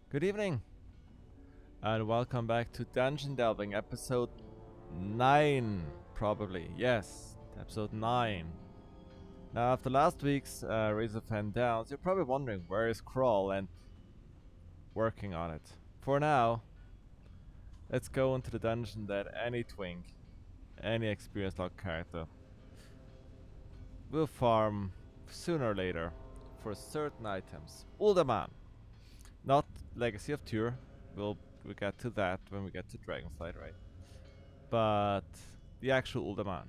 Good evening, and welcome back to Dungeon Delving, episode 9, probably. Yes, episode 9. Now, after last week's Raise of Hand Downs, you're probably wondering where is Crawl and working on it. For now, let's go into the dungeon that any twink, any experienced log character, will farm sooner or later for certain items. Uldaman, not Legacy of Tyr. We'll get to that when we get to Dragonflight, right? But the actual Uldaman.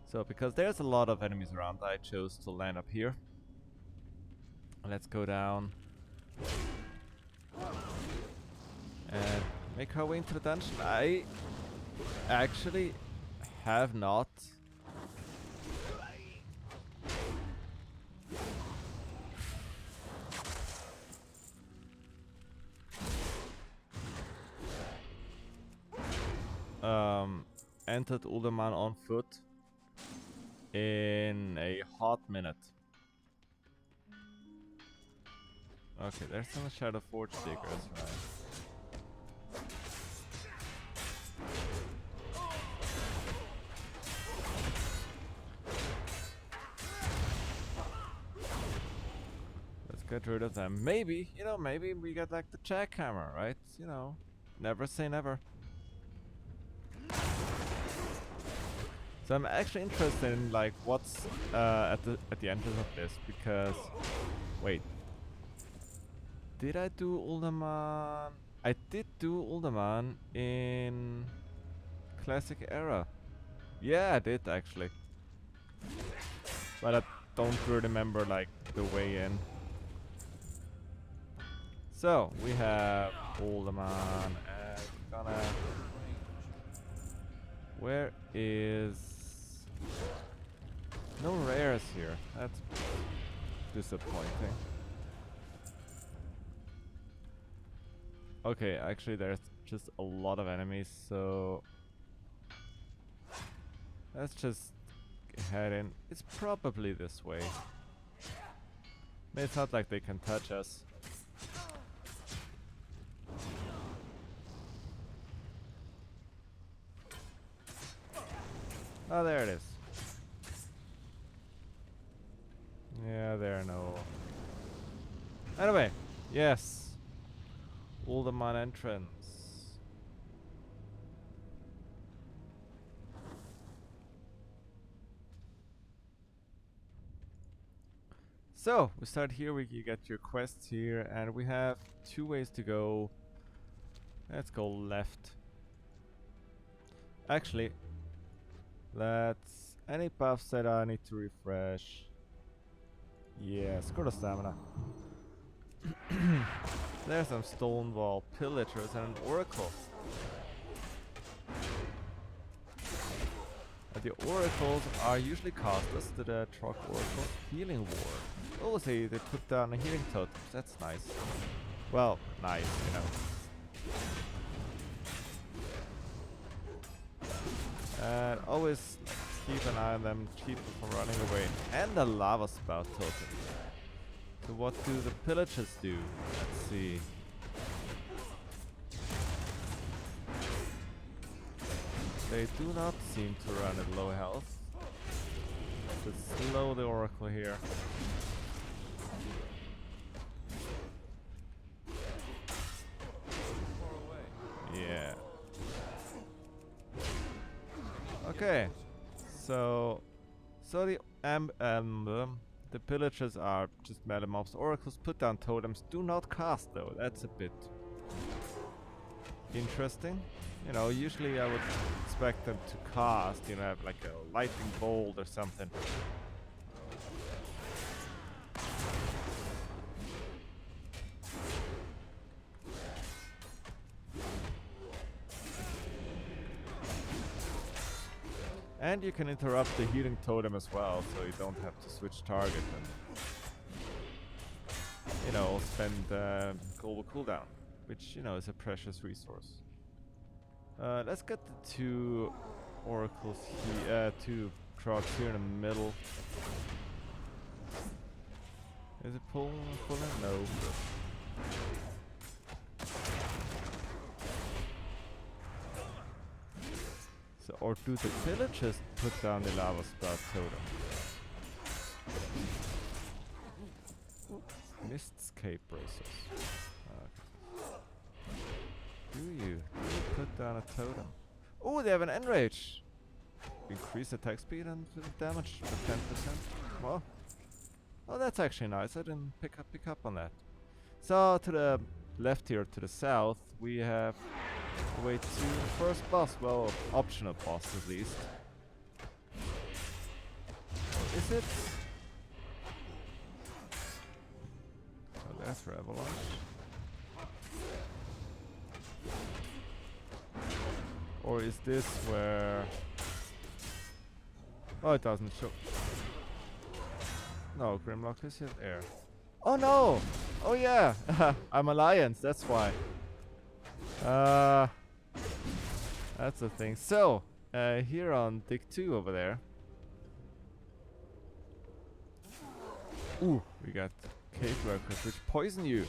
So because there's a lot of enemies around, I chose to land up here. Let's go down and make our way into the dungeon. I actually have not entered Uldaman on foot in a hot minute. Okay, there's some Shadow Forge Diggers, right? Let's get rid of them. Maybe, maybe we get like the Jackhammer, right? Never say never. So I'm actually interested in like what's at the entrance of this, because wait, did I do Uldaman? I did do Uldaman in Classic Era. Yeah, I did actually, but I don't really remember like the way in. So we have Uldaman, and we're gonna. Where is? No rares here. That's disappointing. Okay, actually there's just a lot of enemies, so let's just head in. It's probably this way. It's not like they can touch us. Oh, there it is. Yeah, there are no. Anyway, yes. Uldaman entrance. So, we start here, you get your quests here, and we have two ways to go. Let's go left. Actually, let's... Any buffs that I need to refresh? Yeah, screw the stamina. There's some stone wall pillagers and an oracle. The oracles are usually casters to the Truck Oracle Healing Ward. Oh, see, they put down a healing totem. That's nice. Well, nice, And always keep an eye on them, keep them from running away. And the lava spout totem. So what do the pillagers do? Let's see. They do not seem to run at low health. Let's slow the oracle here. Yeah. Okay. So the pillagers are just melee mobs. Oracles put down totems. Do not cast though. That's a bit interesting. Usually I would expect them to cast, have like a lightning bolt or something. And you can interrupt the healing totem as well, so you don't have to switch target and, spend global cooldown, which, is a precious resource. Let's get the two oracles here, two trucks here in the middle. Is it pulling? No. Or do the villagers put down the lava spout totem? Mistscape bracers. Okay. Do you put down a totem? Oh, they have an enrage! Increase attack speed and damage to 10%. Well, oh, that's actually nice. I didn't pick up on that. So to the left here, to the south, we have the way to the first boss. Well, optional boss at least. Is it? Oh, that's Avalanche. Or is this where... Oh, it doesn't show. No, Grimlock is his air. Oh no! Oh yeah! I'm Alliance, that's why. That's the thing. So, here on Dick 2 over there. Ooh, we got cave workers which poison you.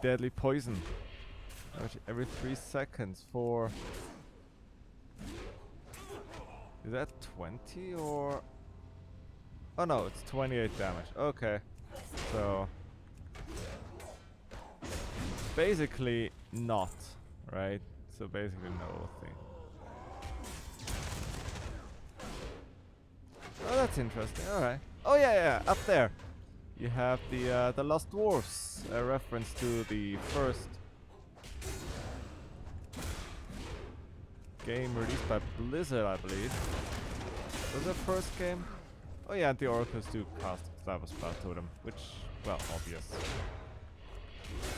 Deadly poison. Every 3 seconds for... Is that 20 or... Oh no, it's 28 damage. Okay. So... Basically not, right? So basically no thing. Oh, that's interesting. Alright. Oh yeah, up there. You have the Lost Dwarfs, a reference to the first game released by Blizzard, I believe. Was it the first game? Oh yeah, and the oracles do cast Lava Spout Totem, which, well, obvious.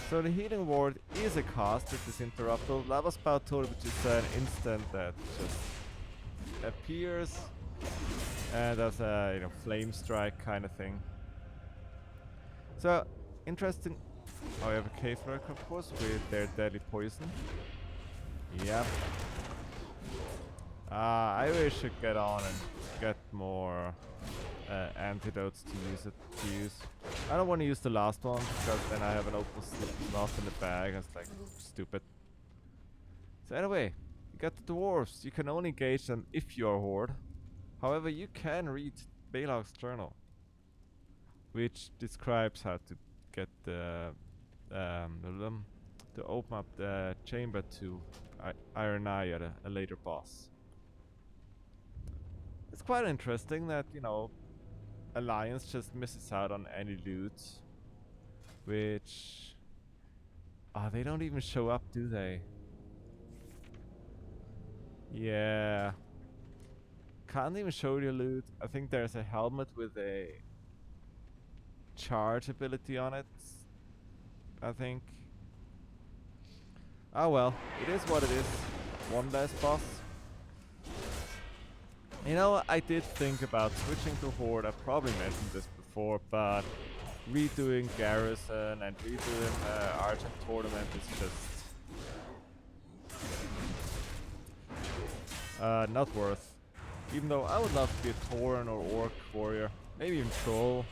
So the Healing Ward is a cast, it is interruptible. Lava Spout Totem, which is an instant that just appears and does a flame strike kind of thing. So interesting. Oh, we have a cave lurker, of course, with their deadly poison. Yep. I wish I should get on and get more antidotes to use. I don't want to use the last one because then I have an open slot in the bag. It's like stupid. So anyway, you got the dwarves. You can only engage them if you're a horde. However, you can read Balog's journal, which describes how to get the to open up the chamber to Iron Eye at a later boss. It's quite interesting that, Alliance just misses out on any loot. Which... they don't even show up, do they? Yeah. Can't even show you loot. I think there's a helmet with a charge ability on it, I think. Oh well, it is what it is. One last boss. I did think about switching to Horde. I probably mentioned this before, but redoing Garrison and redoing Argent Tournament is just not worth. Even though I would love to be a Tauren or Orc warrior, maybe even Troll.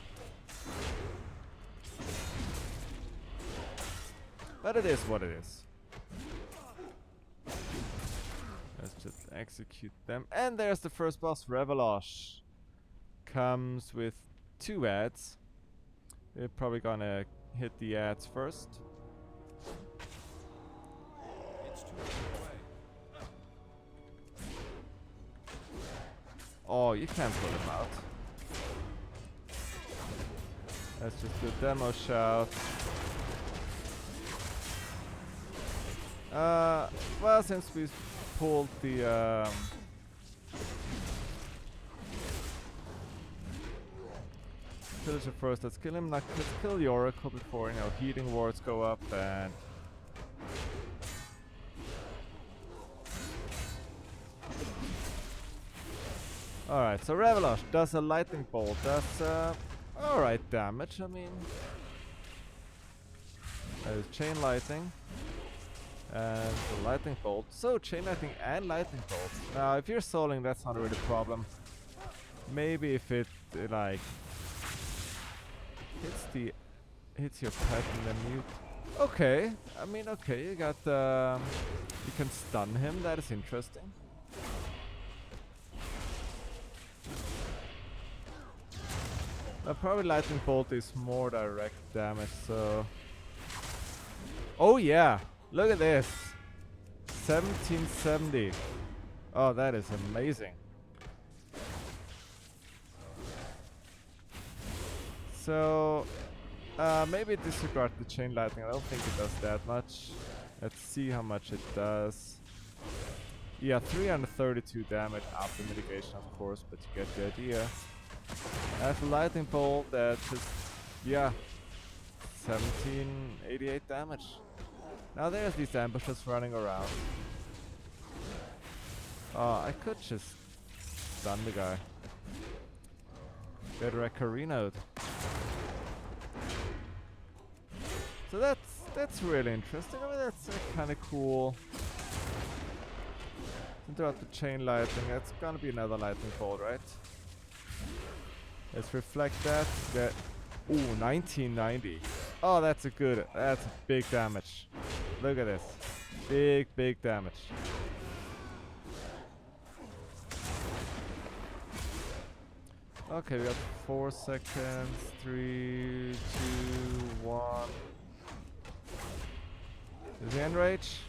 But it is what it is. Let's just execute them. And there's the first boss, Revelosh. Comes with 2 ads. We're probably gonna hit the ads first. Oh, you can't pull him out. Let's just do a demo shout. Well, since we pulled the villager first, let's kill him. Let's kill the Oracle before heating wards go up and alright, so Revelosh does a lightning bolt. That's alright damage, I mean. There's chain lightning. And the lightning bolt. So chain lightning and lightning bolt. Now if you're soloing, that's not really a problem. Maybe if it like hits your pet and then mute. Okay. I mean okay, you got you can stun him, that is interesting. Probably lightning bolt is more direct damage, so... Oh yeah! Look at this! 1770. Oh, that is amazing. So... maybe disregard the chain lightning. I don't think it does that much. Let's see how much it does. Yeah, 332 damage after mitigation, of course, but you get the idea. As a lightning bolt, that just, yeah, 1788 damage. Now there's these ambushes running around. I could just stun the guy. Get Recarinoed. So that's really interesting. I mean, that's kind of cool. Interrupt the chain lightning. That's gonna be another lightning bolt, right? Let's reflect that. Get, ooh, 1990. Oh, that's a big damage. Look at this. Big damage. Okay, we got 4 seconds. 3, 2, 1. Is the end rage?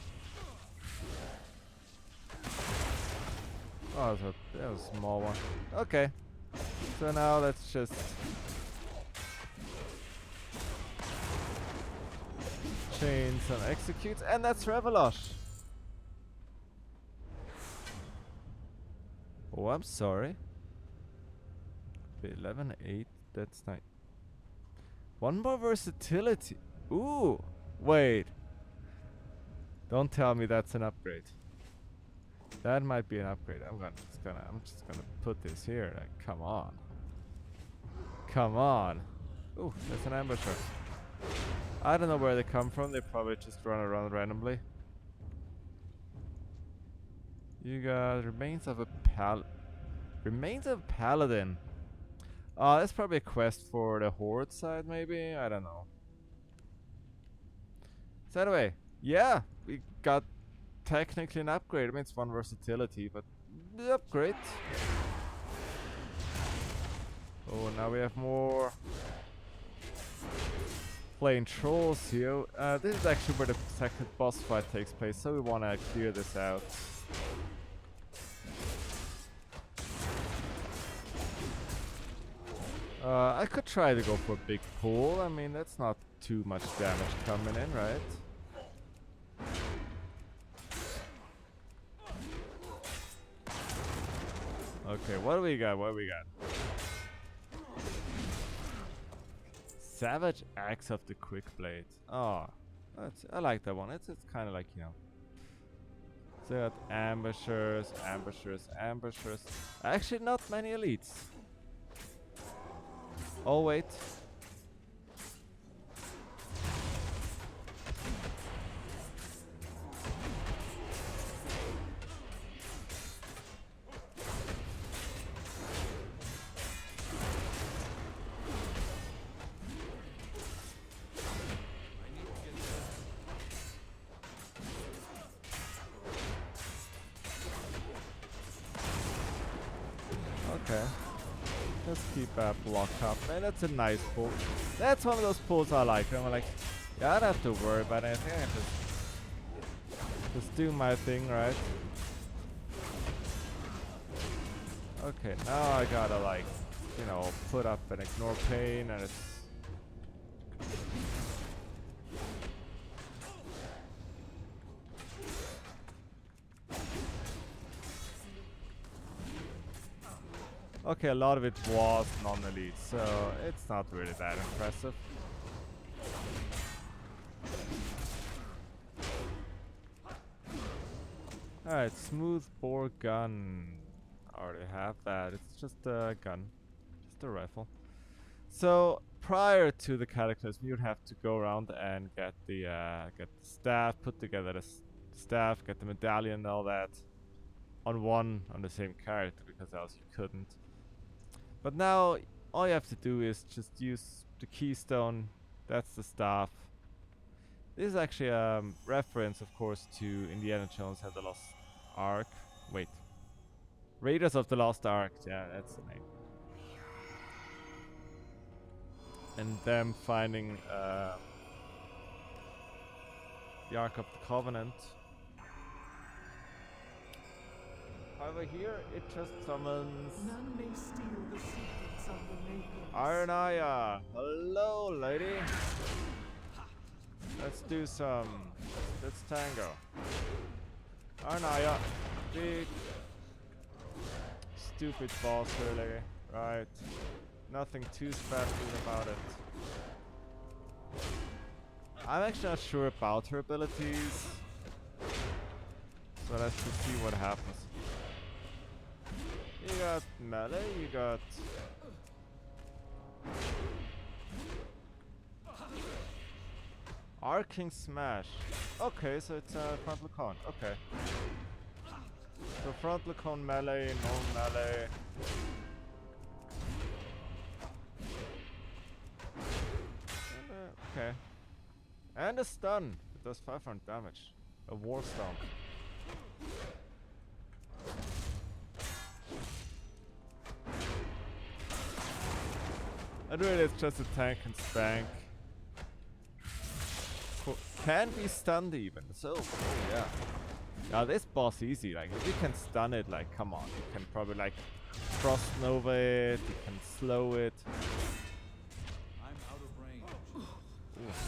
Oh, that was a small one. Okay. So now let's just chain some executes, and that's Revelosh. Oh, I'm sorry. 11-8. That's nice. One more versatility. Ooh, wait. Don't tell me that's an upgrade. That might be an upgrade. I'm just gonna put this here. Like, come on. Come on. Ooh, that's an ambusher. I don't know where they come from. They probably just run around randomly. You got remains of a paladin. That's probably a quest for the horde side, maybe. I don't know. So anyway, yeah, we got technically an upgrade. I mean, it's 1 versatility, but the upgrade. Oh, now we have more playing trolls here. This is actually where the second boss fight takes place, so we want to clear this out. I could try to go for a big pull. I mean, that's not too much damage coming in, right? Okay, what do we got? Savage Axe of the Quick Blade. Oh, I like that one. It's kind of like, you know. So we got ambushers. Actually, not many elites. Oh, wait. Okay. Let's keep that block up. Man, that's a nice pull. That's one of those pulls I like. I'm like, yeah, I don't have to worry about anything. I just do my thing, right? Okay, now I gotta, like, you know, put up and ignore pain, and it's... Okay, a lot of it was non-elite, so it's not really that impressive. Alright, smooth bore gun. I already have that. It's just a gun. Just a rifle. So, prior to the Cataclysm, you'd have to go around and get the staff, put together the staff, get the medallion and all that on the same character, because else you couldn't. But now, all you have to do is just use the keystone. That's the staff. This is actually a reference, of course, to Indiana Jones and the Lost Ark. Wait. Raiders of the Lost Ark. Yeah, that's the name. and them finding the Ark of the Covenant. However, here it just summons None may steal the secrets of the Makers. Arnaya. Hello, lady. Let's do some. Let's tango. Arnaya, big stupid boss, really. Right. Nothing too special about it. I'm actually not sure about her abilities, so let's just see what happens. You got melee, you got arcing smash. Okay, so it's a frontal cone. Okay. So frontal cone melee, no melee. And, okay. And a stun. It does 500 damage. A war stomp. And really it's just a tank and spank. Can be stunned even. So, oh yeah. Now this boss easy. Like if you can stun it, like come on, you can probably like frost nova it. You can slow it. I'm out of range. Ooh,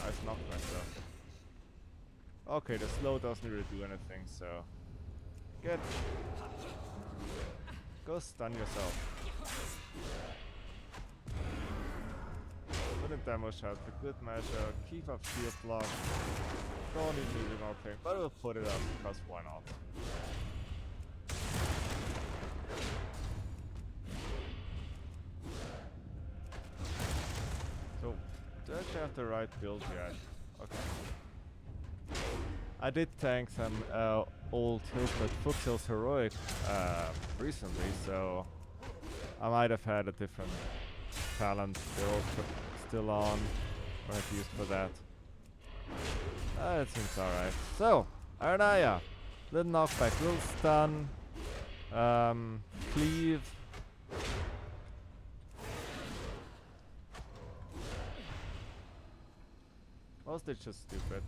nice knockback though. Okay, the slow doesn't really do anything. So, get. Go stun yourself. Good in demo shot, a good measure, keep up shield block. Don't need moving or thing, but we'll put it up because why not? So, do I actually have the right build yet? Okay. I did tank some old Hillsbert Foothills Heroic recently, so I might have had a different talent build still on or have used for that. It seems alright. So, Arnaya, little knockback, little stun, cleave. Mostly just stupid.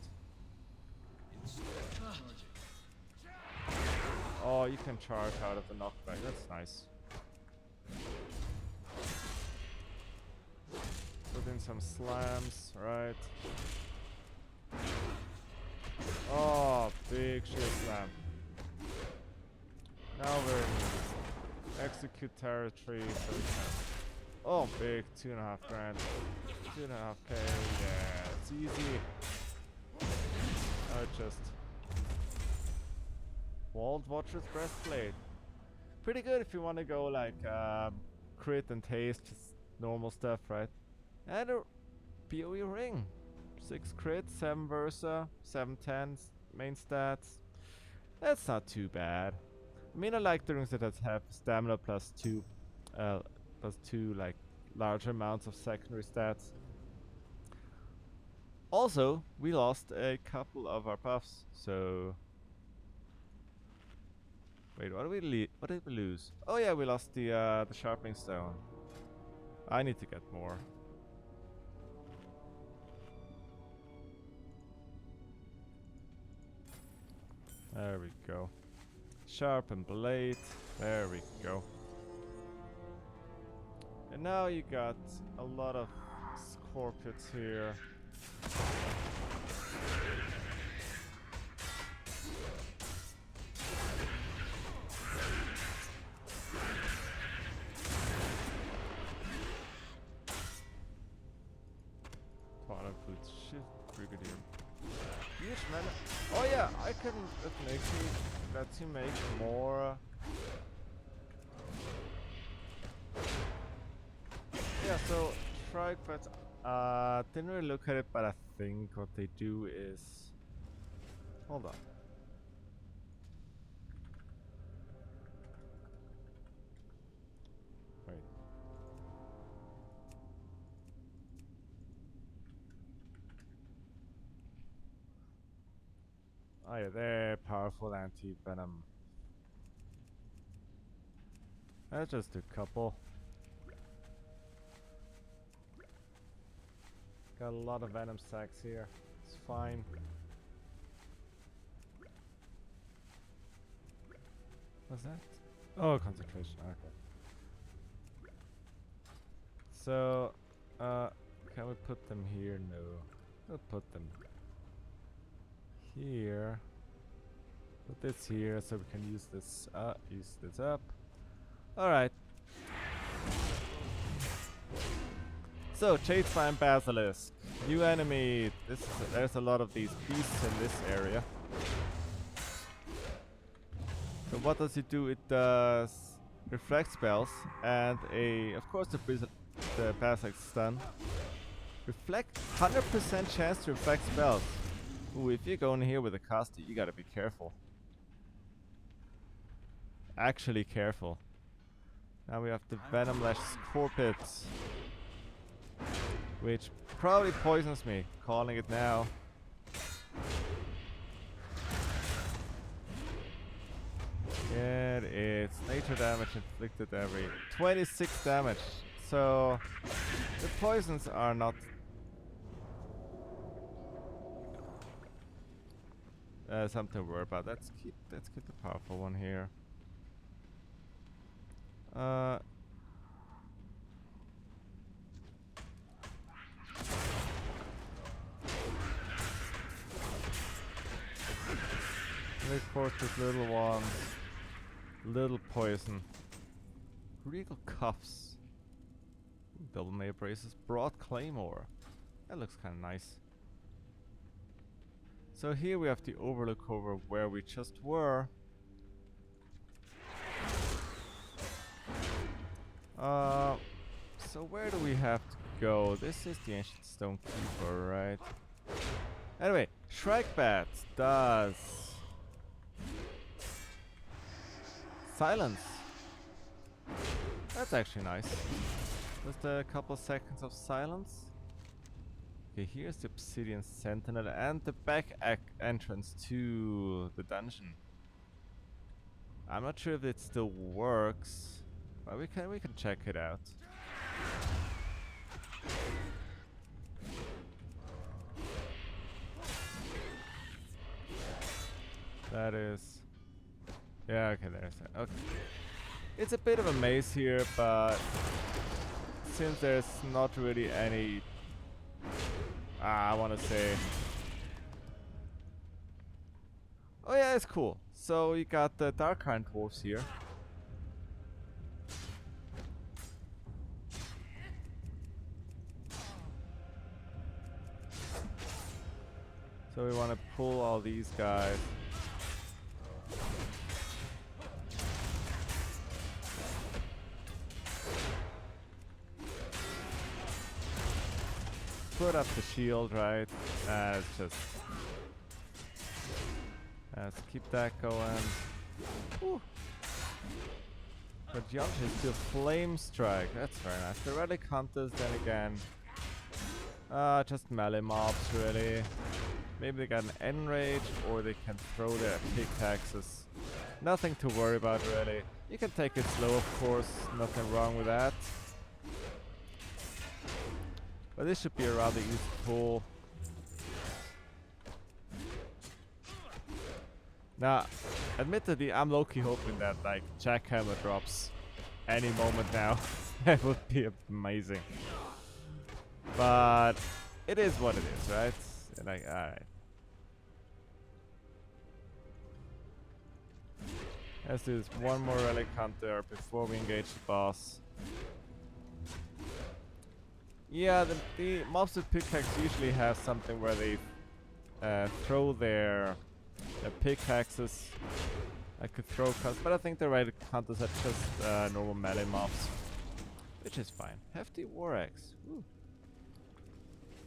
Oh, you can charge out of the knockback, that's nice. Put in some slams, right? Oh, big shield slam. Now we're in execute territory, so we can. Oh, big 2.5 grand. 2.5k, yeah, it's easy. Now it just. Walled Watcher's Breastplate. Pretty good if you want to go like crit and haste, just normal stuff, right? And a PoE ring. 6 crits, 7 Versa, 7 tens, main stats. That's not too bad. I mean, I like the rings that have stamina plus 2 like large amounts of secondary stats. Also, we lost a couple of our buffs, so. Wait, what did we lose? Oh yeah, we lost the sharpening stone. I need to get more. There we go. Sharpen blade. There we go. And now you got a lot of scorpions here. Shift Brigadier. Huge mana. Oh yeah, I can definitely let you make more. Yeah, so strike, but didn't really look at it, but I think what they do is. Hold on. Wait. Oh yeah, they're powerful anti-venom. That's just a couple. Got a lot of venom sacks here. It's fine. What's that? Oh, concentration. Okay. So, can we put them here? No. We'll put them here. Put this here so we can use this up. Alright. So, Shadespine Basilisk. New enemy. There's a lot of these beasts in this area. So what does it do? It does reflect spells and of course the Basilisk stun. Reflect 100% chance to reflect spells. Ooh, if you go in here with a caster, you gotta be careful. Actually careful. Now we have the Venom Lash Scorpit, which probably poisons me, calling it now. It is nature damage inflicted every 26 damage. So the poisons are not something to worry about. Let's keep the powerful one here. And of course this little one. Little poison. Regal Cuffs. Double Mail Braces. Broad Claymore. That looks kinda nice. So here we have the overlook over where we just were. So where do we have to go? This is the Ancient Stone Keeper, right? Anyway, Shrike Bat does silence. That's actually nice. Just a couple seconds of silence. Okay, here's the Obsidian Sentinel and the back entrance to the dungeon. I'm not sure if it still works, but we can check it out. That is, yeah, okay, there's that. Okay, it's a bit of a maze here, but since there's not really any, I want to say, oh yeah, it's cool. So you got the Dark Iron Dwarves here. So we want to pull all these guys. Put up the shield, right? Let's keep that going. Whew. But Yamcha is still Flame Strike. That's very nice. The Relic Hunters, then again, just melee mobs, really. Maybe they got an Enrage, or they can throw their pickaxes. Nothing to worry about, really. You can take it slow, of course. Nothing wrong with that. But this should be a rather easy pull. Now, admittedly, I'm low-key hoping that like Jackhammer drops any moment now. That would be amazing. But it is what it is, right? Like, alright. Let's do this one more Relic Hunter before we engage the boss. Yeah, the mobs with pickaxe usually have something where they throw their pickaxes. I could throw cuts, but I think the Relic Hunters are just normal melee mobs, which is fine. Hefty War Axe. Woo.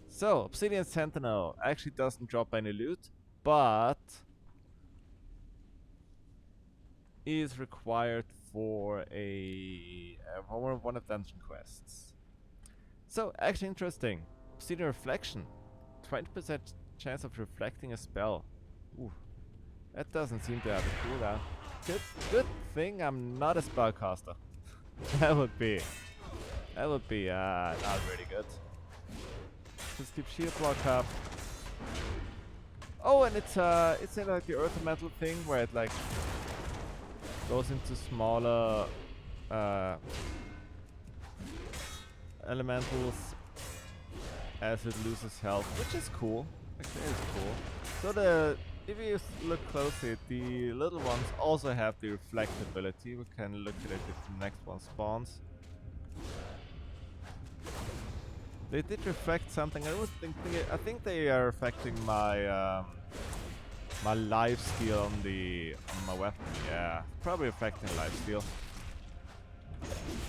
So, Obsidian Sentinel actually doesn't drop any loot, but is required for one of dungeon quests. So, actually interesting. Obsidian Reflection. 20% chance of reflecting a spell. Ooh. That doesn't seem to have a cooldown. Good thing I'm not a spellcaster. that would be not really good. Just keep shield block up. Oh, and it's in like the earth elemental thing where it like goes into smaller elementals as it loses health, which is cool. Actually, it's cool. So if you look closely, the little ones also have the reflect ability. We can look at it if the next one spawns. They did reflect something. I think they are affecting my my life steal on my weapon. Yeah, probably affecting life steal.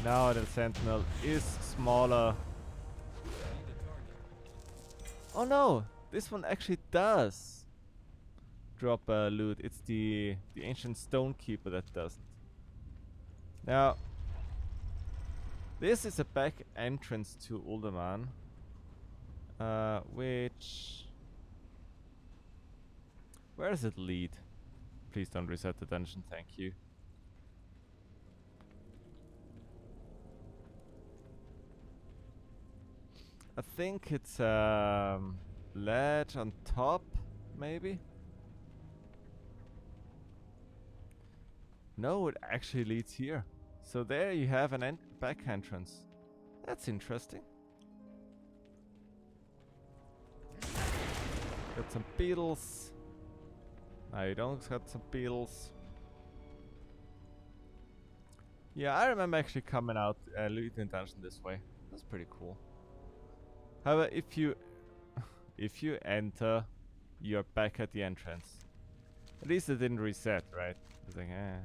Now the sentinel is smaller. Oh no, this one actually does drop loot. It's the ancient stone keeper that doesn't. Now this is a back entrance to Uldaman, which... Where does it lead? Please don't reset the dungeon, thank you. I think it's ledge on top, maybe? No, it actually leads here. So there you have an back entrance. That's interesting. Got some beetles. No, you don't got some beetles. Yeah, I remember actually coming out looting dungeon this way. That's pretty cool. However, if you enter, you're back at the entrance. At least it didn't reset, right? It's like, eh.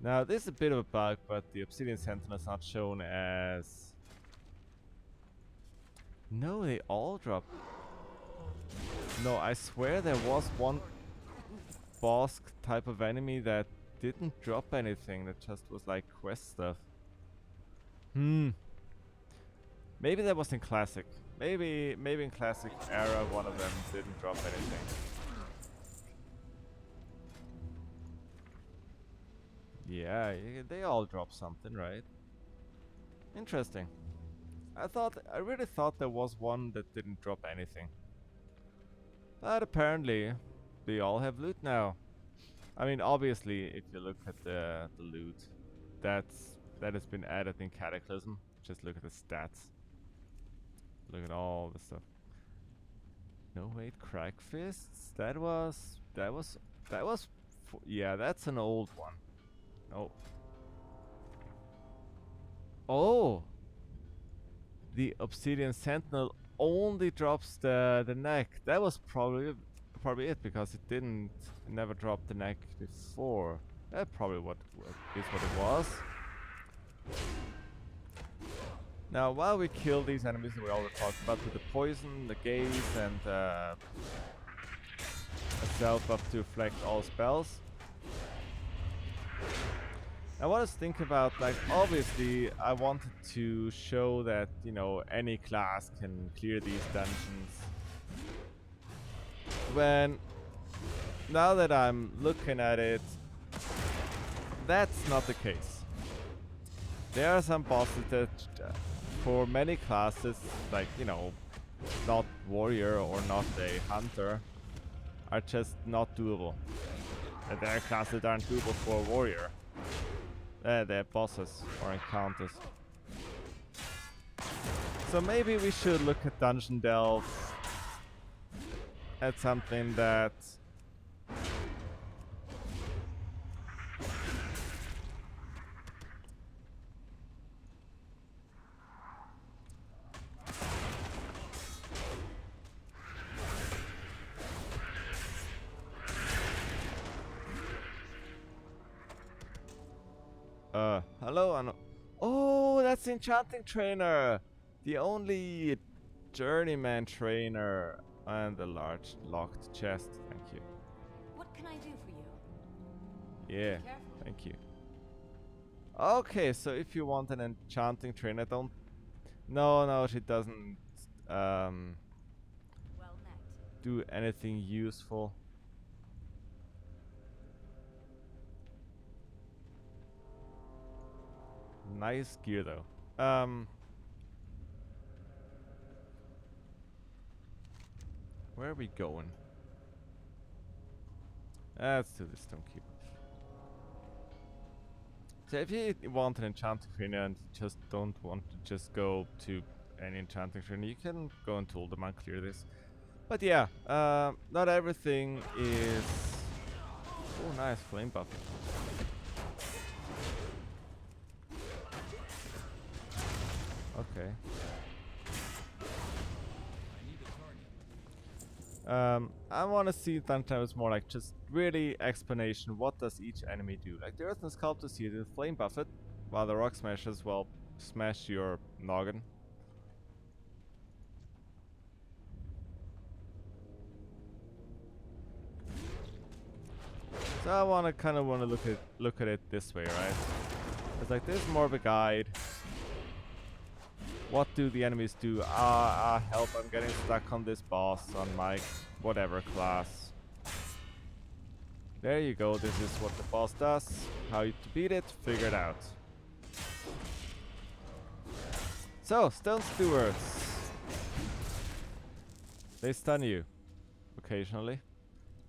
Now, this is a bit of a bug, but the Obsidian Sentinel is not shown as... No, they all drop. No, I swear there was one boss type of enemy that didn't drop anything, that just was like quest stuff. Maybe that was in Classic. Maybe in Classic era one of them didn't drop anything. Yeah, they all drop something, right? Interesting. I really thought there was one that didn't drop anything. But apparently, they all have loot now. I mean, obviously, if you look at the loot, that has been added in Cataclysm. Just look at the stats. Look at all the stuff. No, wait, Crack Fists? Yeah, that's an old one. Oh. Oh! The Obsidian Sentinel only drops the neck. That was probably it, because it never dropped the neck before. That's probably what it was. Now, while we kill these enemies that we already talked about with the poison, the gaze, and a self buff to reflect all spells, I want to think about, like, obviously I wanted to show that, you know, any class can clear these dungeons. Now that I'm looking at it, that's not the case. There are some bosses that, for many classes, like, you know, not warrior or not a hunter, are just not doable. And there are classes that aren't doable for a warrior. They're bosses or encounters. So maybe we should look at Dungeon Delve at something that... hello, oh, that's the Enchanting Trainer! The only journeyman trainer. And a large locked chest, thank you. What can I do for you? Yeah, Be careful. thank you. Okay, so if you want an enchanting trainer, don't... No, she doesn't Well met. do anything useful. Nice gear though. Where are we going? Let's do the Stonekeeper. So if you want an enchanting trainer and you just don't want to just go to any enchanting trainer, you can go into Uldaman, clear this. But yeah, not everything is... Oh, nice flame buff. Okay. I want to see sometimes more like just really explanation. What does each enemy do? Like the Earthen Sculptors here, the flame buff it, while the Rock Smashers, well, smash your noggin. So I want to kind of look at it this way, right? It's like there's more of a guide. What do the enemies do? Help, I'm getting stuck on this boss on my whatever class. There you go, this is what the boss does. How to beat it, figure it out. So, Stone Stewards. They stun you. Occasionally.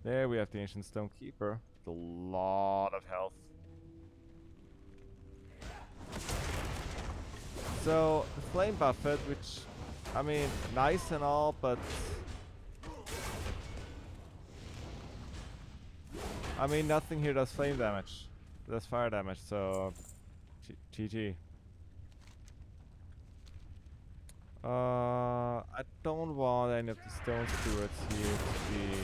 There we have the Ancient Stonekeeper. With a lot of health. So, the Flame Buffet, which, I mean, nice and all, but... I mean, nothing here does flame damage. It does fire damage, so... GG. I don't want any of the Stone Stewards here to be...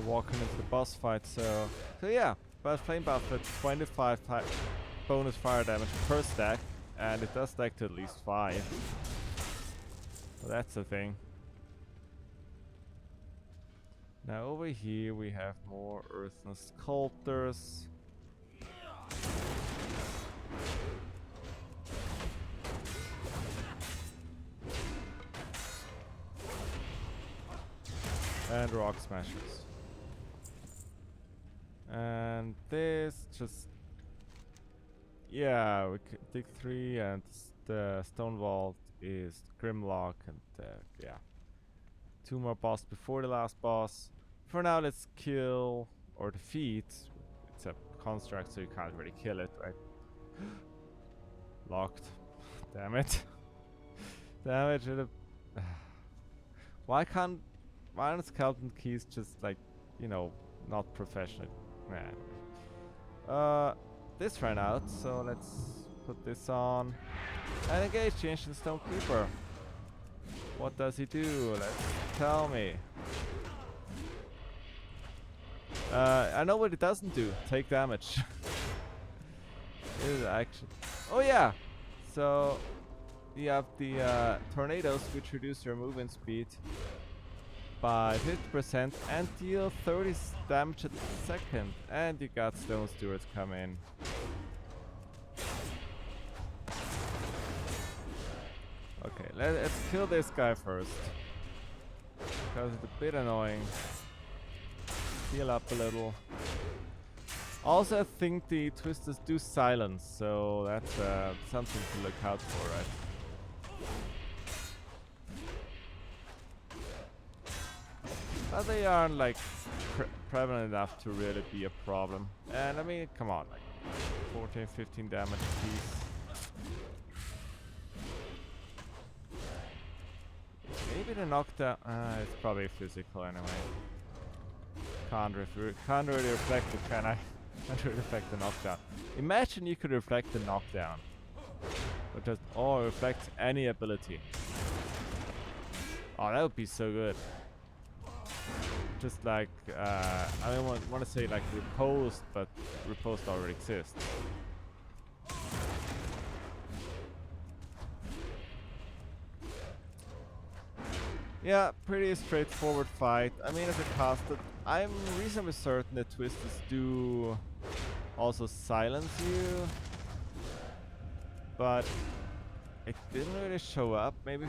walking into the boss fight, so yeah, but flame buff at 25 bonus fire damage per stack, and it does stack to at least 5. So that's the thing. Now over here we have more Earthen Sculptors. And Rock Smashers. And this just... Yeah, we could dig 3, and the Stone Vault is Grimlock, and yeah. 2 more boss before the last boss. For now, let's kill or defeat. It's a construct, so you can't really kill it, right? Locked. Damn it. Damn it. Why aren't skeleton keys just like, you know, not professional? Nah. This ran out, so let's put this on. And engage the Ancient Stonekeeper. What does he do? Let's tell me. I know what it doesn't do. Take damage. It is actually... Oh yeah! So, you have the tornadoes, which reduce your movement speed by 50% and deal 30 damage a second. And you got Stone Stewards come in. Okay, let's kill this guy first, because it's a bit annoying. Heal up a little. Also, I think the Twisters do silence, so that's something to look out for, right? But they aren't like prevalent enough to really be a problem. And I mean, come on, like 14, 15 damage a piece. Maybe the knockdown. It's probably physical anyway. Can't really reflect it, can I? Can't really reflect the knockdown. Imagine you could reflect the knockdown, or reflect any ability. Oh, that would be so good. Just like I don't want to say like riposte, but riposte already exists. Yeah, pretty straightforward fight. I mean, as a caster, I'm reasonably certain that Twisters do also silence you, but it didn't really show up. Maybe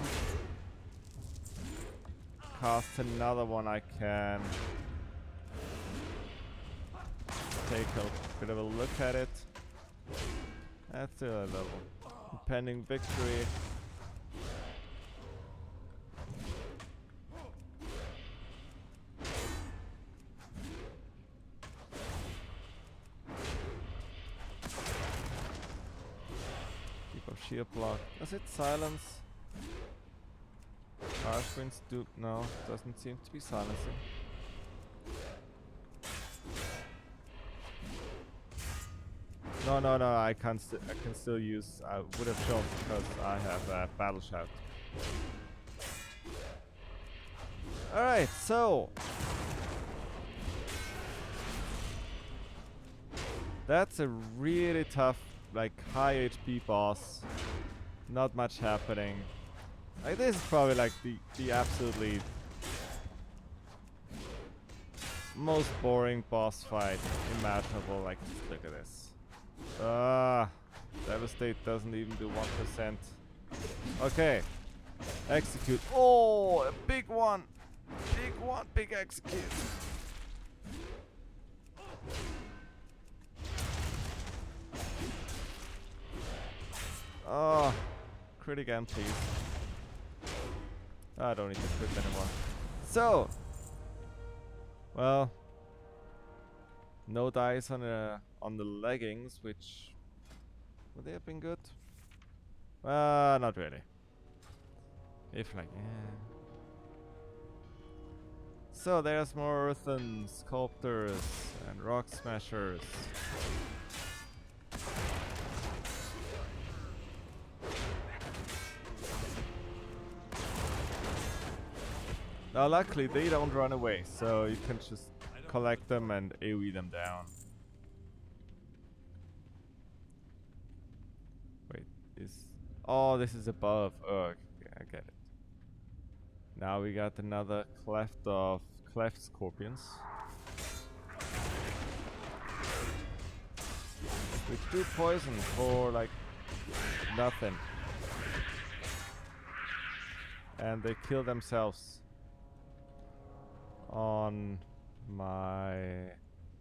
cast another one I can. take a bit of a look at it. That's still a level. Impending victory. Keep up shield block. Does it silence? Harsh winds do no, doesn't seem to be silencing. No, I can still use. I would have shown because I have a battle shout. All right, so that's a really tough, like high HP boss. Not much happening. Like this is probably like the absolutely most boring boss fight imaginable. Like just look at this. Devastate doesn't even do 1%. Okay. Execute. Oh, a big one. Big one, big execute. Oh, crit again, please. I don't need to crit anymore. So, well, no dice on the leggings, which would they have been good? Not really. If like, yeah. So there's more earthen sculptors and rock smashers. Now luckily they don't run away, so you can just collect them and AoE them down. Wait, oh, this is above. Oh, okay, I get it. Now we got another cleft scorpions. Which do poison for like nothing. And they kill themselves on my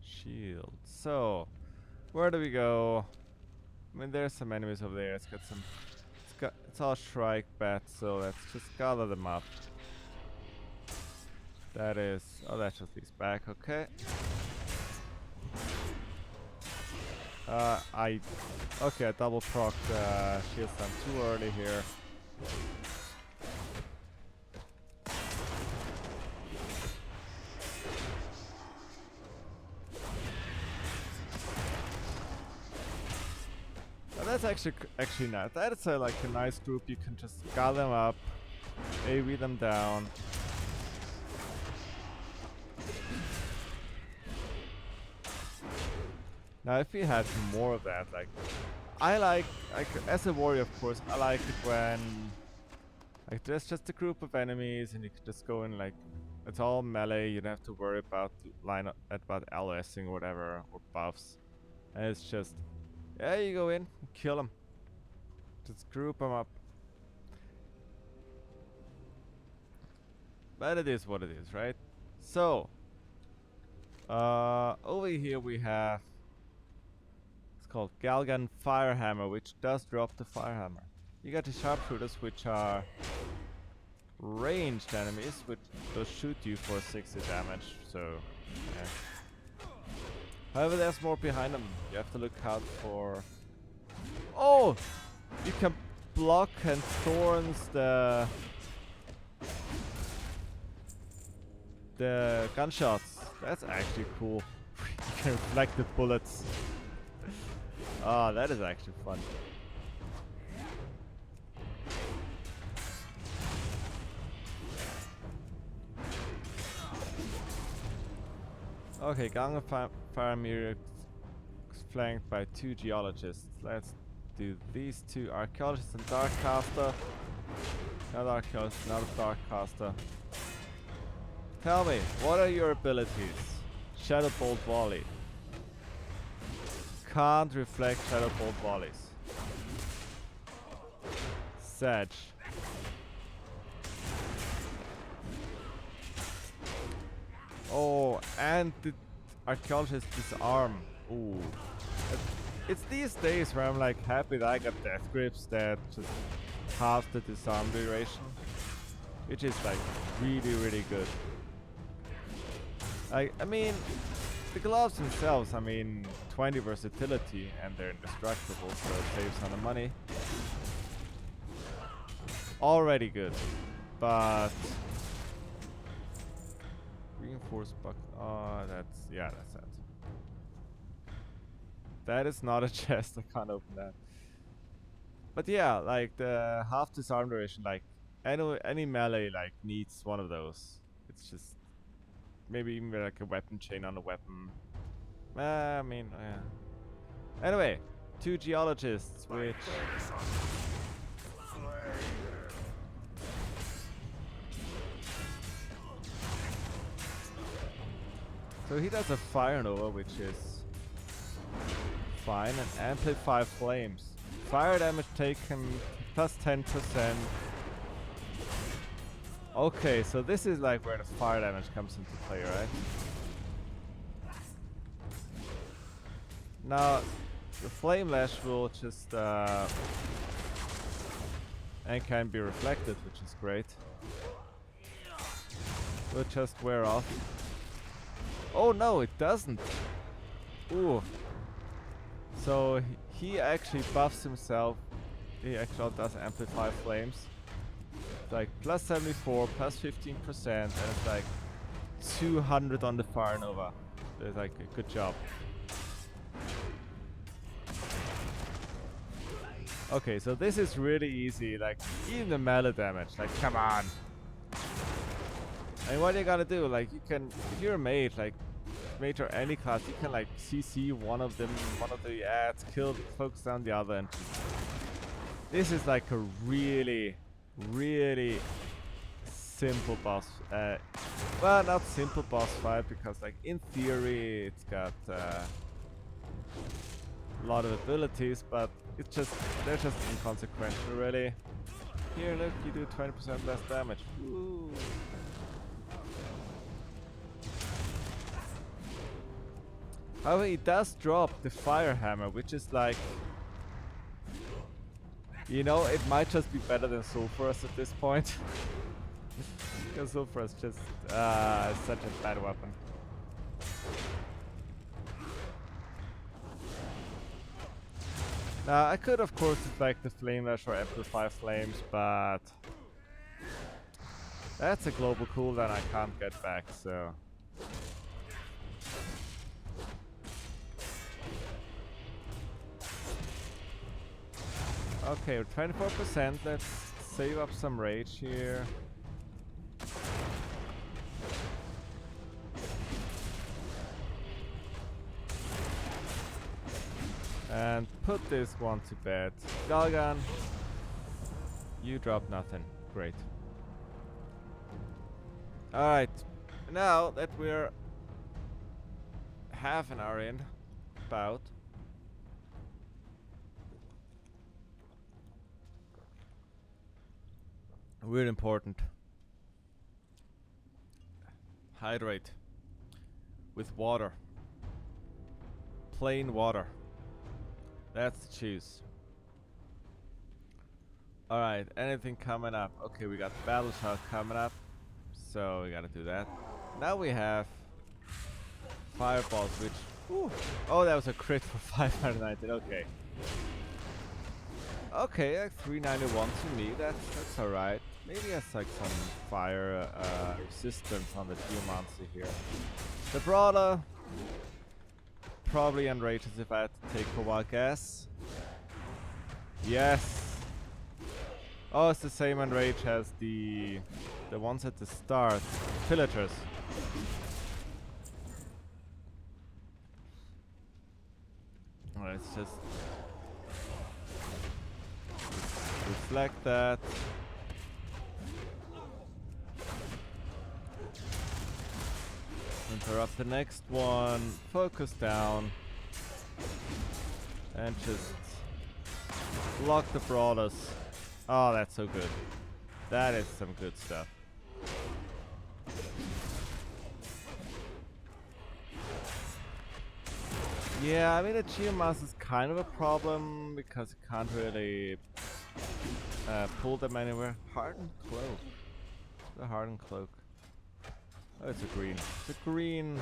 shield. So, where do we go? I mean, there's some enemies over there. It's all shrike bats, so let's just gather them up. That is, oh, that's just these back. Okay. I double proc shield slam too early here. That's actually nice. That is like a nice group. You can just gather them up, AoE them down. Now, if we had more of that, like I like as a warrior, of course, I like it when like there's just a group of enemies and you can just go in like it's all melee. You don't have to worry about about LSing or whatever or buffs, and it's just. Yeah, you go in, kill them. Just group them up. But it is what it is, right? So, over here we have, it's called Galgan Firehammer, which does drop the Firehammer. You got the sharpshooters, which are ranged enemies, which will shoot you for 60 damage, so, yeah. However, there's more behind them. You have to look out for... Oh! You can block and thorns the gunshots. That's actually cool. You can reflect the bullets. Ah, that is actually fun. Okay, Gangan Faramir flanked by 2 geologists. Let's do these 2 archaeologists and Darkcaster. Another archaeologist, another Darkcaster. Tell me, what are your abilities? Shadow Bolt Volley. Can't reflect Shadow Bolt Volleys. Sedge. Oh, and the archaeologist disarm. Ooh. It's these days where I'm like happy that I got death grips that just half the disarm duration, which is like really, really good. I mean, the gloves themselves, I mean, 20 versatility and they're indestructible, so it saves on the money. Already good, but reinforced buck. Oh, that's that's that. That is not a chest. I can't open that. But yeah, like the half disarm duration, like any melee like needs one of those. It's just maybe even like a weapon chain on a weapon. I mean, yeah. Anyway, 2 geologists, which so he does a fire nova, which is fine, and amplify flames. Fire damage taken plus 10%. Okay, so this is like where the fire damage comes into play, right? Now, the flame lash will just and can be reflected, which is great. Will just wear off. Oh no, it doesn't. Ooh. So he actually buffs himself. He actually does amplify flames. It's like plus 74, plus 15%, and it's like 200 on the fire nova. So it's like a good job. Okay, so this is really easy. Like even the melee damage. Like come on. And what you gotta do? Like you can, if you're a mage, like mage or any class, you can like CC one of them, one of the ads, kill, focus down the other, and this is like a really, really simple boss. Well, not simple boss fight because, like, in theory, it's got a lot of abilities, but it's just they're just inconsequential, really. Here, look, you do 20% less damage. Ooh. However, it does drop the fire hammer, which is like, you know, it might just be better than Sulfurous at this point. Because Sulfurous just is such a bad weapon. Now, I could of course deflect the Flame Lash or Amplify Flames, but that's a global cooldown I can't get back, so... Okay, we're 24%. Let's save up some rage here. And put this one to bed. Galgan, you drop nothing. Great. Alright, now that we're half an hour in, about. Really important. Hydrate with water. Plain water. That's the choose. Alright, anything coming up? Okay, we got Battle Shot coming up, so we gotta do that. Now we have Fireballs, which... Whew, oh, that was a crit for 590, okay. Okay, like 391 to me, that's alright. Maybe it has like some fire resistance on the Geomancy here. The Brawler, probably unrated if I had to take a wild guess. Yes! Oh, it's the same unrage as the ones at the start. Pillagers. Alright, let's just reflect that. Interrupt the next one, focus down, and just block the Brawlers. Oh, that's so good. That is some good stuff. Yeah, I mean the Geomass is kind of a problem because you can't really pull them anywhere. Hardened cloak. The hardened cloak. Oh, it's a green. It's a green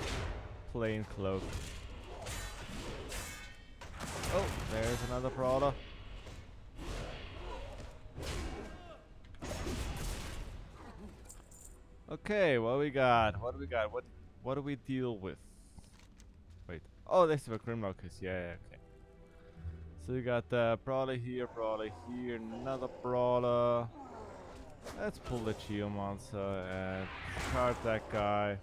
plain cloak. Oh, there's another brawler. Okay, what we got? What do we got? What do we deal with? Wait. Oh, this is where Grimlock is. Yeah, okay. So you got brawler here, another brawler. Let's pull the Geomancer and card that guy.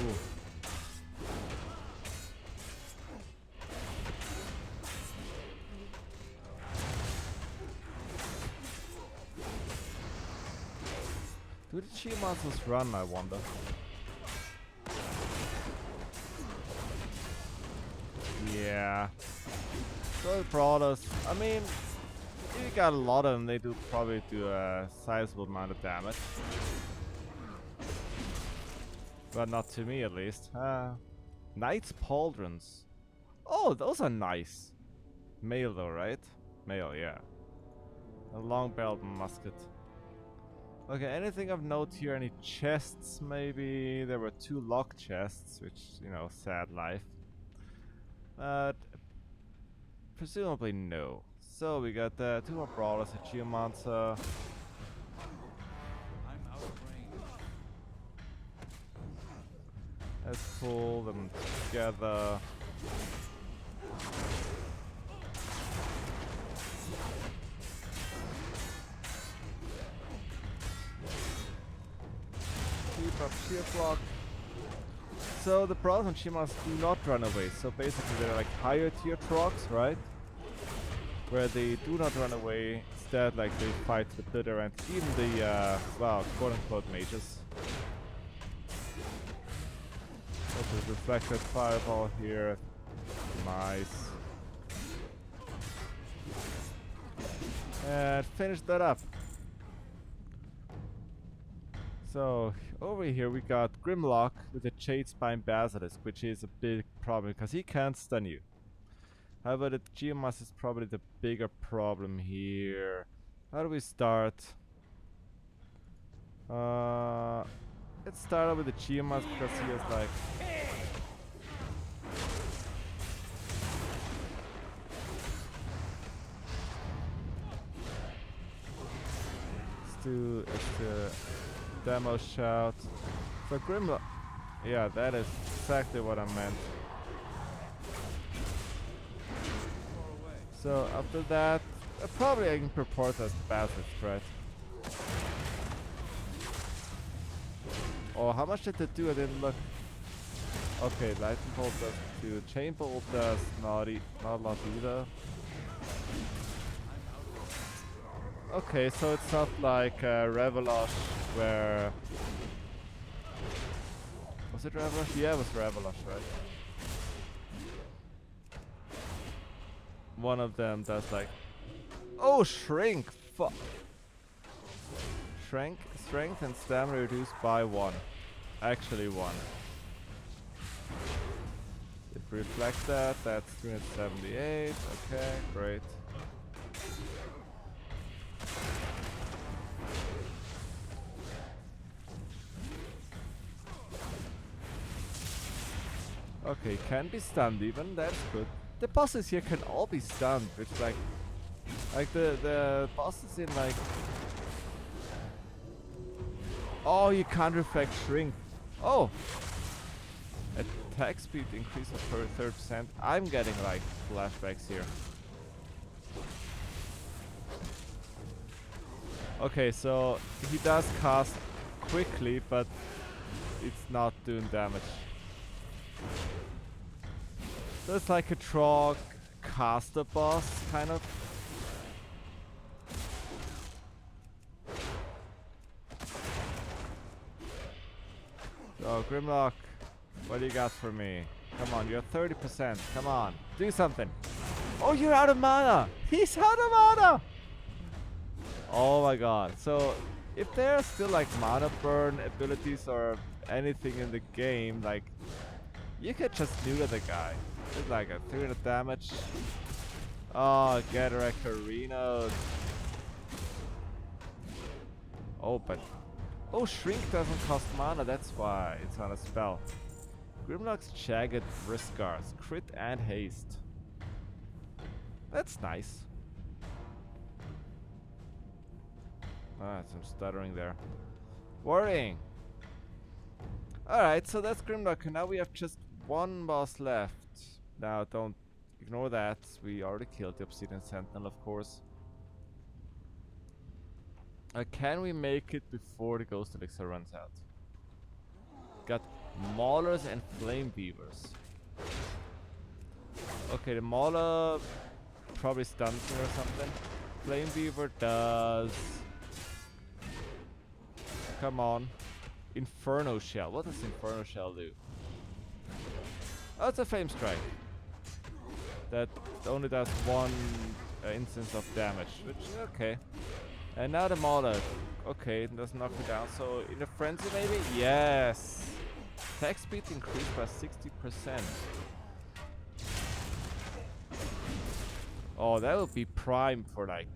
Ooh. Do the Geomancers run, I wonder? Yeah. So the brawlers, I mean, if you got a lot of them, they do probably do a sizable amount of damage. But not to me, at least. Knight's Pauldrons. Oh, those are nice. Male though, right? Male, yeah. A long-barreled musket. Okay, anything of note here? Any chests, maybe? There were 2 lock chests, which, you know, sad life. But presumably no. So we got 2 more brawlers, a Geomancer. I'm out of range. Let's pull them together. Keep up shield block. So the brawlers and Geomancers do not run away. So basically they're like higher tier trogs, right? Where they do not run away. Instead, like they fight the bitter and even the well, quote unquote mages. Also reflected fireball here. Nice. And finish that up. So over here we got Grimlock with a Jadespine Basilisk, which is a big problem because he can't stun you. However, the Geomass is probably the bigger problem here. How do we start? Let's start out with the Geomass because he is like... Let's do demo shout. So Grimlock... Yeah, that is exactly what I meant. So after that, probably I can purport as the Basilisk, right? Oh, how much did it do? I didn't look. Okay, Lightning Bolt does do. Chain Bolt does not a lot either. Okay, so it's not like Revelosh where... Was it Revelosh? Yeah, it was Revelosh, right? One of them does like... Oh, Shrink! Fuck! Strength and stamina reduced by 1. Actually 1. If we reflect that, that's 378. Okay, great. Okay, can be stunned even, that's good. The bosses here can all be stunned, which like the bosses in like... Oh, you can't reflect Shrink. Oh! Attack speed increase of 30%. I'm getting like flashbacks here. Okay, so he does cast quickly, but it's not doing damage. So it's like a Trog caster boss, kind of. So Grimlock, what do you got for me? Come on, you're 30%. Come on, do something. Oh, you're out of mana. He's out of mana. Oh my god. So if there's still like mana burn abilities or anything in the game, like you could just neuter the guy. It's like a 300 damage. Oh, get wrecked Reno. Oh, but oh, Shrink doesn't cost mana, that's why it's on a spell. Grimlock's Jagged Wrist Guards, crit and haste. That's nice. Ah, some stuttering there. Worrying. Alright, so that's Grimlock, and now we have just one boss left. Now, don't ignore that. We already killed the Obsidian Sentinel, of course. Can we make it before the Ghost Elixir runs out? Got Maulers and Flame Beavers. Okay, the Mauler probably stuns me or something. Flame Beaver does... Come on. Inferno Shell. What does Inferno Shell do? Oh, it's a Flame Strike. That only does one instance of damage, which is okay. And now the Mauler. Okay, it doesn't knock me down. So in a frenzy maybe? Yes! Attack speed increased by 60%. Oh, that would be prime for like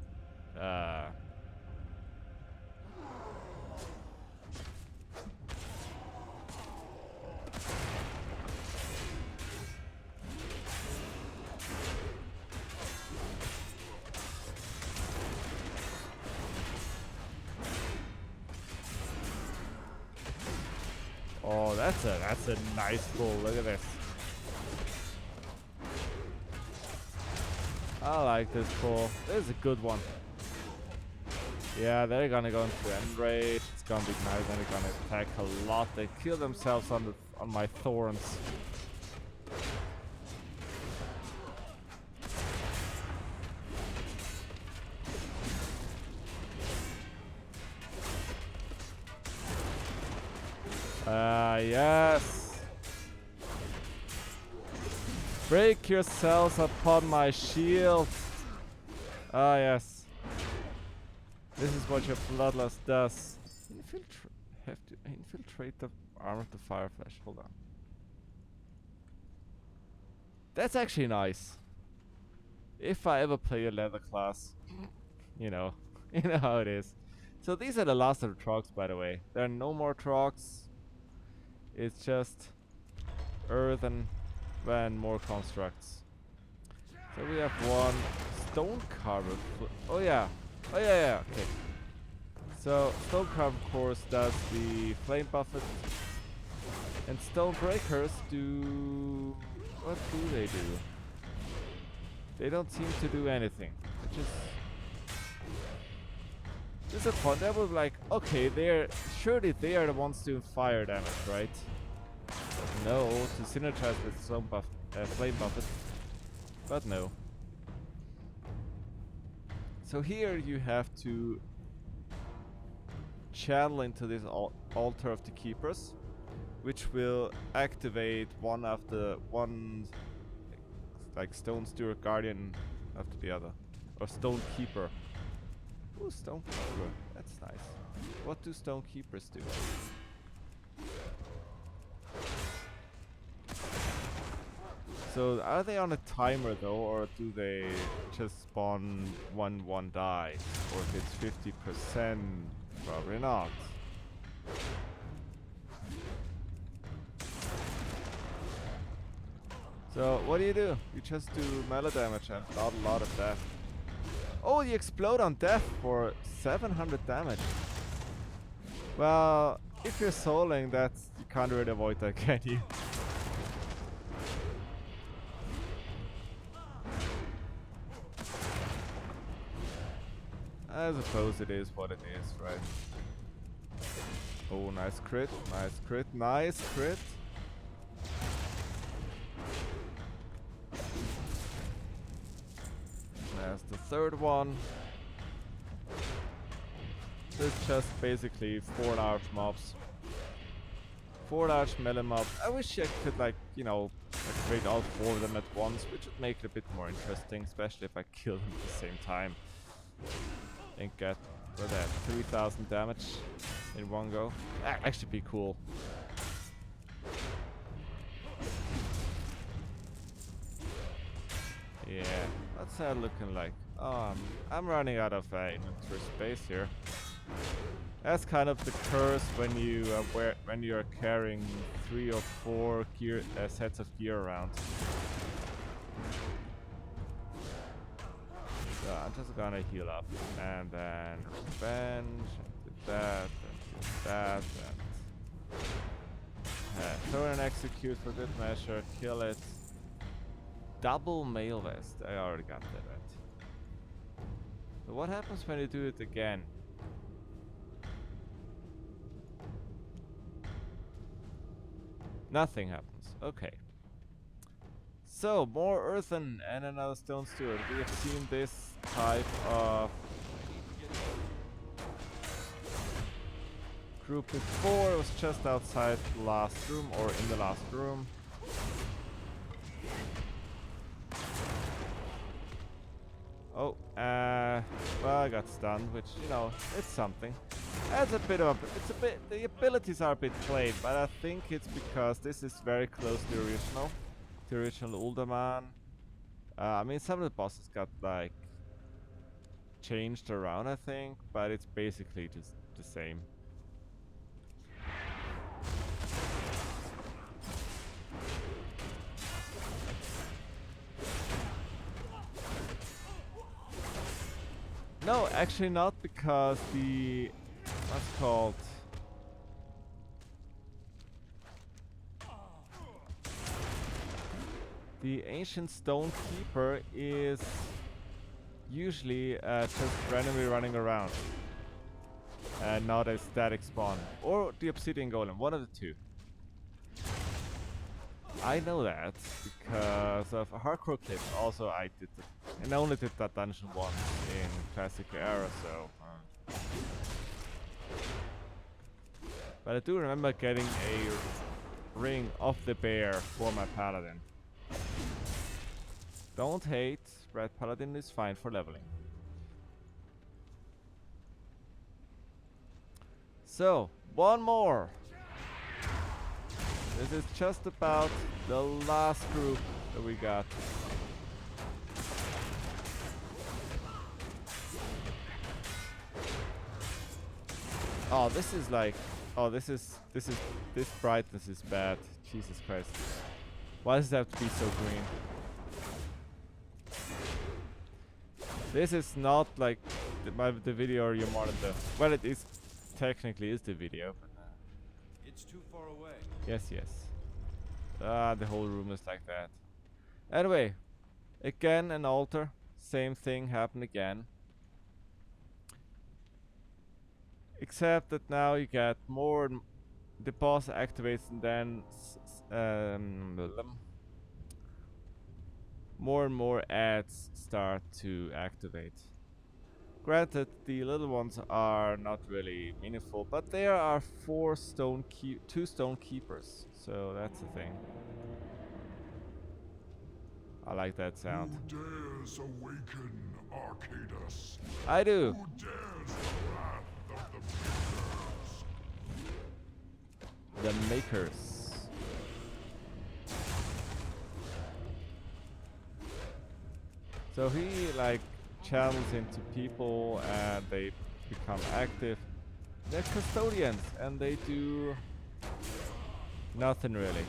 oh, that's a nice pull. Look at this. I like this pull. This is a good one. Yeah, they're gonna go into Enrage. It's gonna be nice, and they're gonna attack a lot. They kill themselves on my thorns. Yes. Break yourselves upon my shield. Ah, yes. This is what your Bloodlust does. Have to infiltrate the arm of the Fireflash. Hold on. That's actually nice. If I ever play a leather class, you know how it is. So these are the last of the Trogs, by the way. There are no more Trogs. It's just earth and more constructs. So we have one stone carver. Oh yeah. Okay. So stone carver, of course, does the flame buffet, and stone breakers do. What do they do? They don't seem to do anything. Which is disappointing. That was like, okay, surely they are the ones doing fire damage, right? But no, to synergize with flame buffet. But no. So here you have to channel into this altar of the keepers, which will activate one after one, like Stone Steward Guardian after the other, or Stone Keeper. Ooh, Stone Keeper, that's nice. What do Stone Keepers do? So are they on a timer though, or do they just spawn when one dies? Or if it's 50%, probably not. So what do? You just do melee damage and not a lot of death. Oh, you explode on death for 700 damage. Well, if you're souling, you can't really avoid that, can you? I suppose it is what it is, right? Oh, nice crit, nice crit, nice crit. There's the third one. This is just basically 4 large mobs. 4 large melee mobs. I wish I could, like, you know, like activate all 4 of them at once, which would make it a bit more interesting, especially if I kill them at the same time. And get, what that, 3000 damage in one go. That'd actually be cool. Yeah, what's that looking like? Oh, I'm running out of inventory space here. That's kind of the curse when you are carrying 3 or 4 gear sets of gear around. So I'm just gonna heal up and then revenge and do that and do that and throw and execute for good measure, kill it. Double mail vest. I already got that. But what happens when you do it again? Nothing happens. Okay. So, more earthen and another stone steward. We have seen this type of group before. It was just outside the last room, or in the last room. Oh, well, I got stunned, which, you know, it's something. That's a bit of the abilities are a bit played, but I think it's because this is very close to the original Uldaman. I mean, some of the bosses got, like, changed around, I think, but it's basically just the same. No, actually not, because the what's called the ancient stone keeper is usually just randomly running around and not a static spawn, or the obsidian golem, one of the two. I know that because of a hardcore clip. Also, I did it, and I only did that dungeon once in classic era, so. But I do remember getting a ring of the bear for my paladin. Don't hate, red paladin is fine for leveling. So, one more. This is just about the last group that we got. Oh, this is like, oh, this brightness is bad. Jesus Christ. Why does it have to be so green? This is not like the video or your monitor. Well, it is, technically is the video. But It's too far away. yes, yes. The whole room is like that. Anyway, again an altar. Same thing happened again. Except that now you get more. The boss activates and then more and more ads start to activate. Granted, the little ones are not really meaningful, but there are two stone keepers, so that's the thing. I like that sound. Who dares awaken Arcadus? I do. Who dares the wrath of The makers. So he like channels into people and they become active. They're custodians and they do nothing really.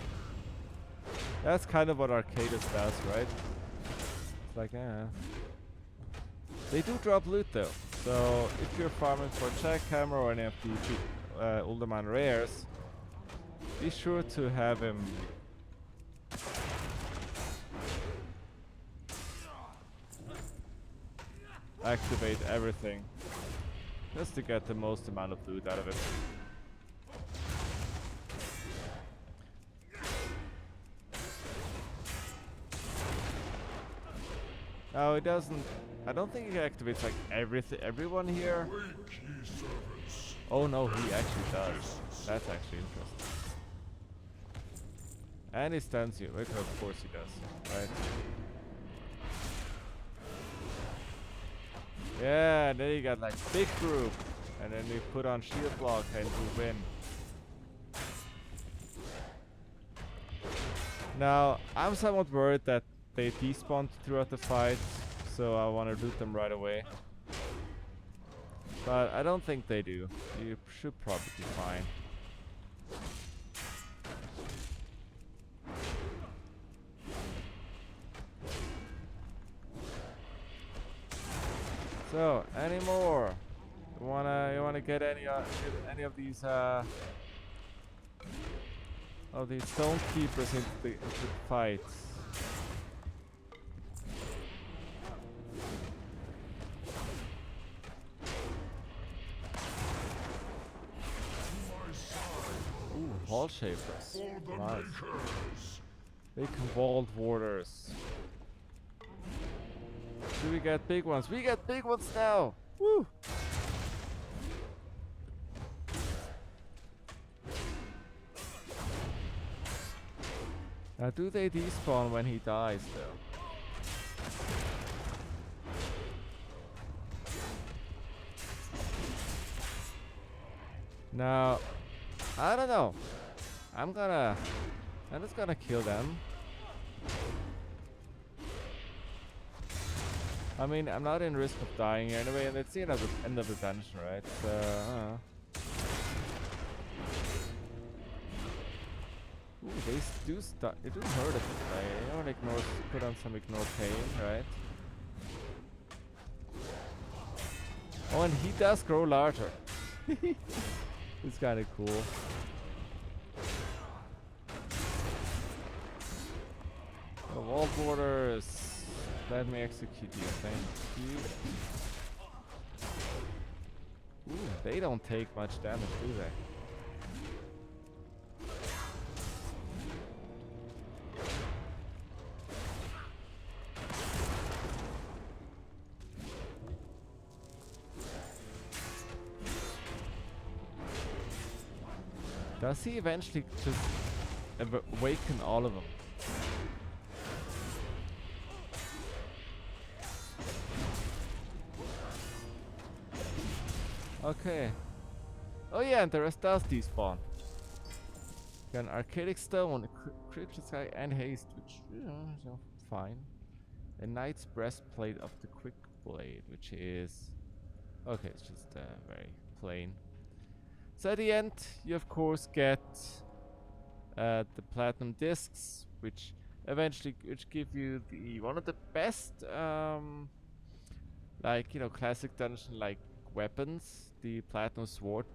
That's kind of what Arcadus does, right? It's like, they do drop loot though. So if you're farming for Jackhammer or any of the Uldaman rares, be sure to have him activate everything just to get the most amount of loot out of it. No, it doesn't. I don't think he activates like everyone here. Oh no, he actually does. That's actually interesting. And he stuns you. Because of course he does, right? Yeah, and then you got like big group. And then we put on shield block and we win. Now, I'm somewhat worried that they despawn throughout the fight, so I want to loot them right away. But I don't think they do. You should probably be fine. So, any more? You wanna get any of these stone keepers into the fights? Ooh, wall shapers. Nice. Big vault warders. Do we get big ones? We get big ones now! Woo! Now, do they despawn when he dies, though? Now, I don't know. I'm just gonna kill them. I mean, I'm not in risk of dying here anyway, and it's the end of the dungeon, right? So, ooh, they do it do hurt a bit. I want to put on some ignore pain, right? Oh, and he does grow larger. It's kind of cool. The wall borders. Let me execute you, thank you. Ooh, they don't take much damage, do they? Does he eventually just awaken all of them? Okay. Oh yeah, and the rest does despawn. Got an archaic stone, creature sky, and haste, which is fine. A knight's breastplate of the quick blade, which is okay. It's just very plain. So at the end, you of course get the platinum discs, which give you the one of the best like classic dungeon like weapons, the platinum sword,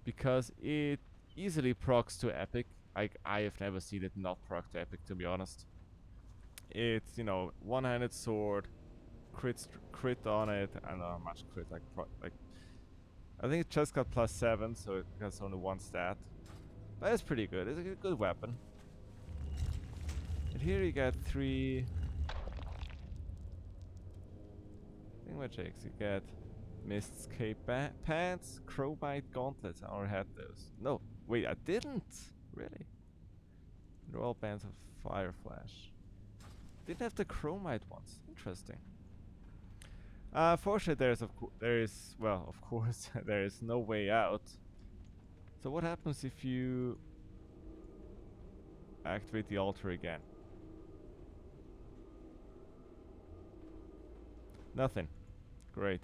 because it easily procs to epic. I have never seen it not proc to epic, to be honest. It's one-handed sword, crit on it, and not much crit, like I think it just got +7, so it has only one stat, but it's pretty good. It's a good weapon. And here you get 3 thingamajigs. You get Mist's Cape pants, Crowbite gauntlets. I already had those. No, wait, I didn't. Really? Royal bands of fire flash. Didn't have the chromite ones. Interesting. Fortunately, there is no way out. So what happens if you activate the altar again? Nothing. Great.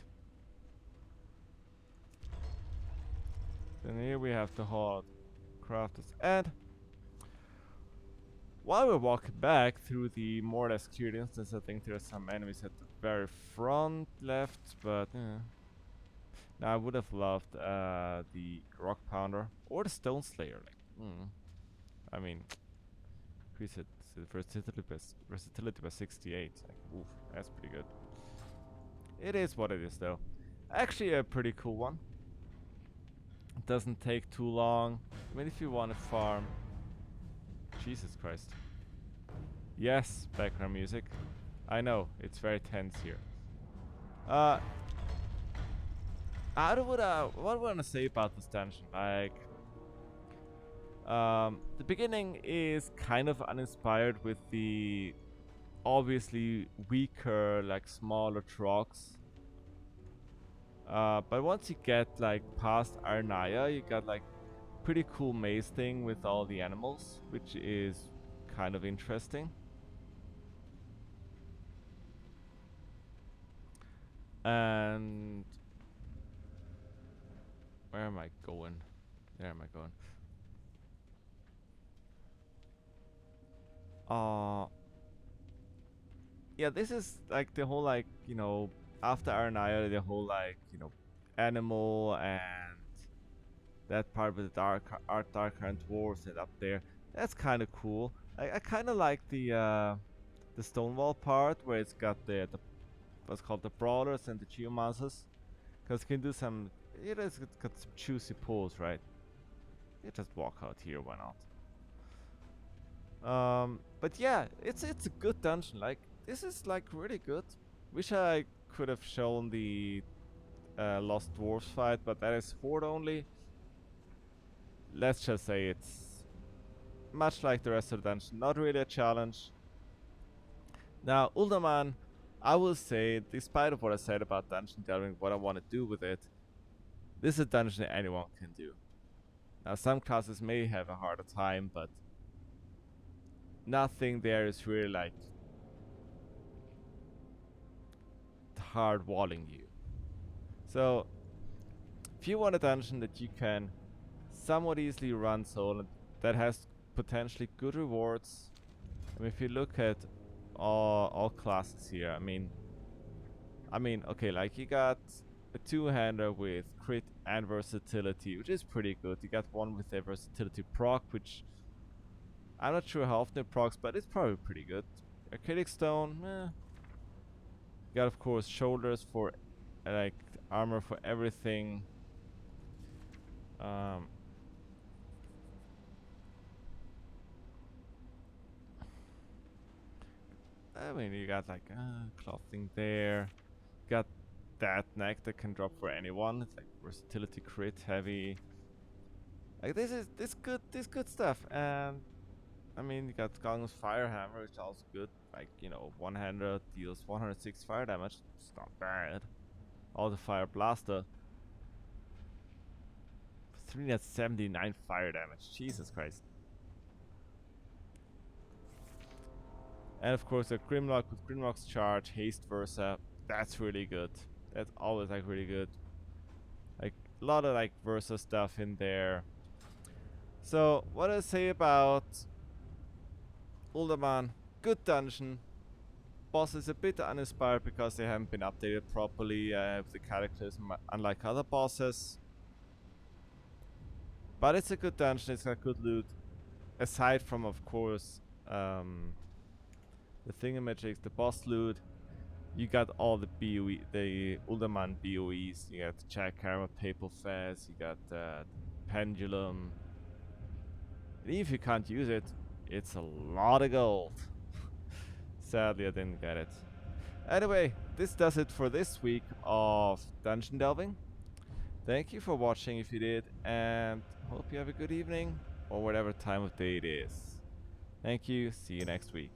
Then here we have the hard crafters. And while we're walking back through the more or less cleared instance, I think there are some enemies at the very front left, but now I would have loved the rock pounder or the stone slayer. I mean, increase it versatility by 68. Like, oof, that's pretty good. It is what it is, though. Actually, a pretty cool one. It doesn't take too long. I mean, if you want to farm. Jesus Christ. Yes, background music. I know, it's very tense here. What do I want to say about this dungeon? Like, The beginning is kind of uninspired with the obviously weaker, like smaller trucks. But once you get like past Arnaya, you got like pretty cool maze thing with all the animals, which is kind of interesting. And where am I going? There am I going? Yeah, this is like the whole like, you know, after Arnaya, the whole like, you know, animal and that part with the dark current dwarves and up there. That's kind of cool. I kind of like the Stonewall part where it's got the what's called the brawlers and the geomancers, because you can do some. It has got some juicy pulls, right? You just walk out here, why not? But yeah, it's a good dungeon. Like this is like really good. Wish I could have shown the Lost Dwarves fight, but that is Horde only. Let's just say it's much like the rest of the dungeon, not really a challenge. Now, Uldaman, I will say, despite of what I said about dungeon delving, what I want to do with it, this is a dungeon that anyone can do. Now, some classes may have a harder time, but nothing there is really like hard walling you. So, if you want a dungeon that you can somewhat easily run solo, that has potentially good rewards. I mean, if you look at all classes here, I mean, okay, like you got a two-hander with crit and versatility, which is pretty good. You got one with a versatility proc, which I'm not sure how often it procs, but it's probably pretty good. Archetypical stone, You got, of course, shoulders for like armor for everything. I mean, you got like clothing there. Got that neck that can drop for anyone. It's like versatility, crit, heavy. Like this good stuff. And I mean, you got Gong's Firehammer, which is also good. Like, you know, one-hander deals 106 fire damage. It's not bad. All the Fire Blaster, 379 fire damage. Jesus Christ. And of course, a Grimlock with Grimlock's charge, haste versa. That's really good. That's always like really good. Like a lot of like versa stuff in there. So what I say about Uldaman? Good dungeon. Boss is a bit uninspired because they haven't been updated properly with the Cataclysm, unlike other bosses. But it's a good dungeon. It's got good loot. Aside from, of course, the thingamajigs, the boss loot, you got all the BOE, the Uldaman BOEs. You got Jackhammer, Papal Fez, you got Pendulum. And even if you can't use it, it's a lot of gold. Sadly, I didn't get it. Anyway, this does it for this week of Dungeon Delving. Thank you for watching if you did, and hope you have a good evening, or whatever time of day it is. Thank you, see you next week.